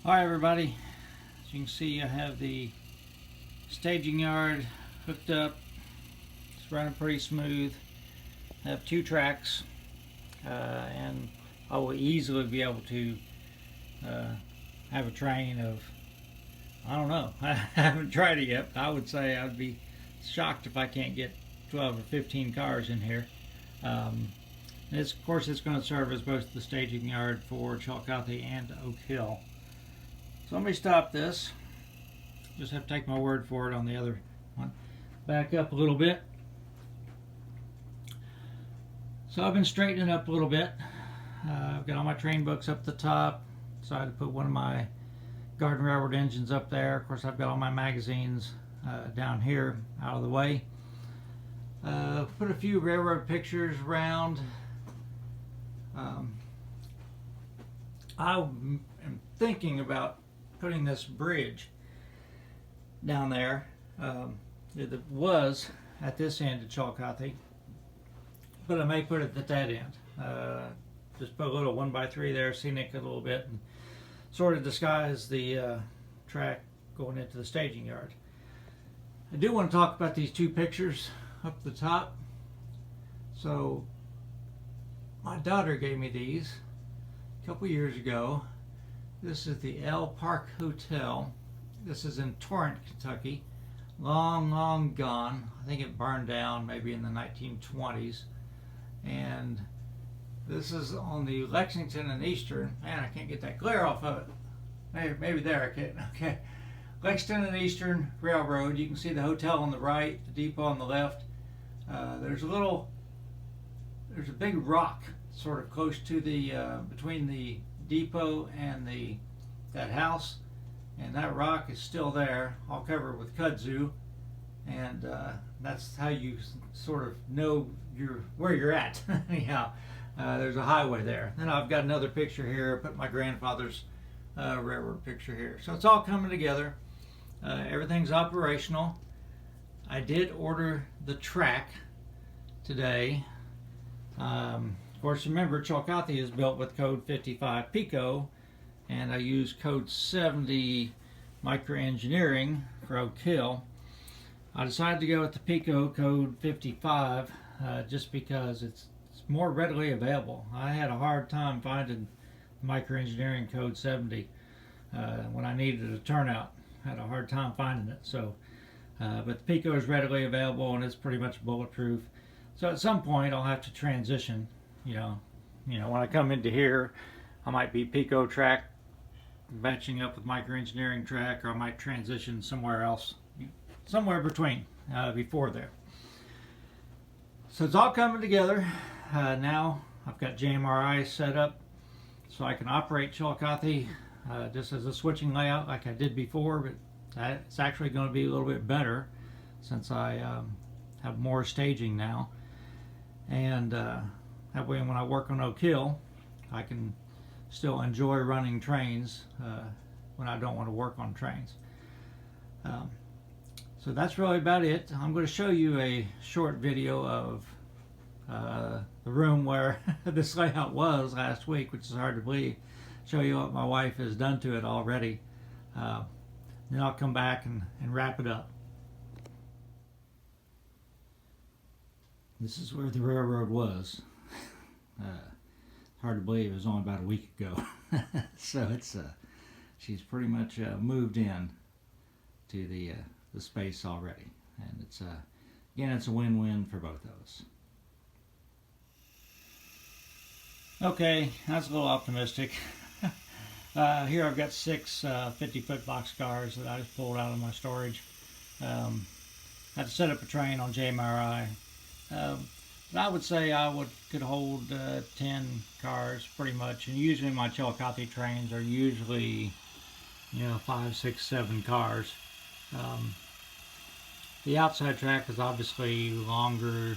Alright everybody, as you can see I have the staging yard hooked up. It's running pretty smooth. I have 2 tracks and I will easily be able to have a train of, I don't know, I haven't tried it yet, but I would say I'd be shocked if I can't get 12 or 15 cars in here. Of course it's going to serve as both the staging yard for Chillicothe and Oak Hill. So let me stop this. Just have to take my word for it on the other one. Back up a little bit. So I've been straightening up a little bit. I've got all my train books up the top. Decided to put one of my Garden Railroad engines up there. Of course I've got all my magazines down here out of the way. Put a few railroad pictures around. I am thinking about putting this bridge down there. It was at this end of Chillicothe, but I may put it at that end. Just put a little 1x3 there, scenic a little bit, and sort of disguise the track going into the staging yard. I do want to talk about these 2 pictures up the top. So my daughter gave me these a couple years ago. This is the El Park Hotel. This is in Torrance, Kentucky. Long, long gone. I think it burned down maybe in the 1920s. And this is on the Lexington and Eastern. Man, I can't get that glare off of it. Maybe there I can. Okay. Lexington and Eastern Railroad. You can see the hotel on the right, the depot on the left. There's a big rock sort of close to the between the depot and that house, and that rock is still there, all covered with kudzu, and that's how you sort of know where you're at. Anyhow, there's a highway there. Then I've got another picture here. I put my grandfather's railroad picture here. So it's all coming together. Everything's operational. I did order the track today. Of course, remember, Chillicothe is built with code 55 Pico, and I use code 70 Microengineering for Oak Hill. I decided to go with the Pico code 55 just because it's more readily available. I had a hard time finding Microengineering code 70 when I needed a turnout. I had a hard time finding it. So, but the Pico is readily available and it's pretty much bulletproof. So at some point I'll have to transition. You know, when I come into here, I might be Pico track matching up with Microengineering track, or I might transition somewhere else, somewhere between before there. So it's all coming together. Now I've got JMRI set up so I can operate Chillicothe just as a switching layout like I did before, but it's actually going to be a little bit better since I have more staging now. And that way when I work on Oak Hill, I can still enjoy running trains when I don't want to work on trains. So that's really about it. I'm going to show you a short video of the room where this layout was last week, which is hard to believe. Show you what my wife has done to it already. Then I'll come back and wrap it up. This is where the railroad was. Hard to believe it was only about a week ago. So it's she's pretty much moved in to the space already, and it's again, it's a win-win for both of us. Okay, that's a little optimistic. Here I've got 6 50-foot boxcars that I just pulled out of my storage. I had to set up a train on JMRI. I would say I could hold 10 cars pretty much, and usually my Chillicothe trains are usually 5, 6, 7 cars. The outside track is obviously longer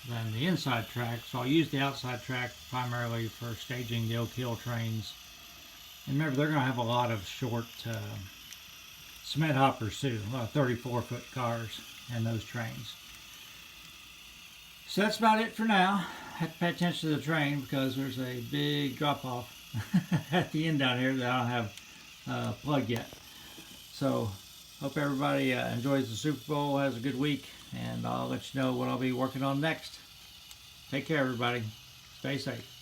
than the inside track, so I'll use the outside track primarily for staging the Oak Hill trains. And remember, they're going to have a lot of short cement hoppers too, a lot of 34-foot cars in those trains. So that's about it for now. I have to pay attention to the train because there's a big drop-off at the end down here that I don't have plug yet. So hope everybody enjoys the Super Bowl, has a good week, and I'll let you know what I'll be working on next. Take care, everybody. Stay safe.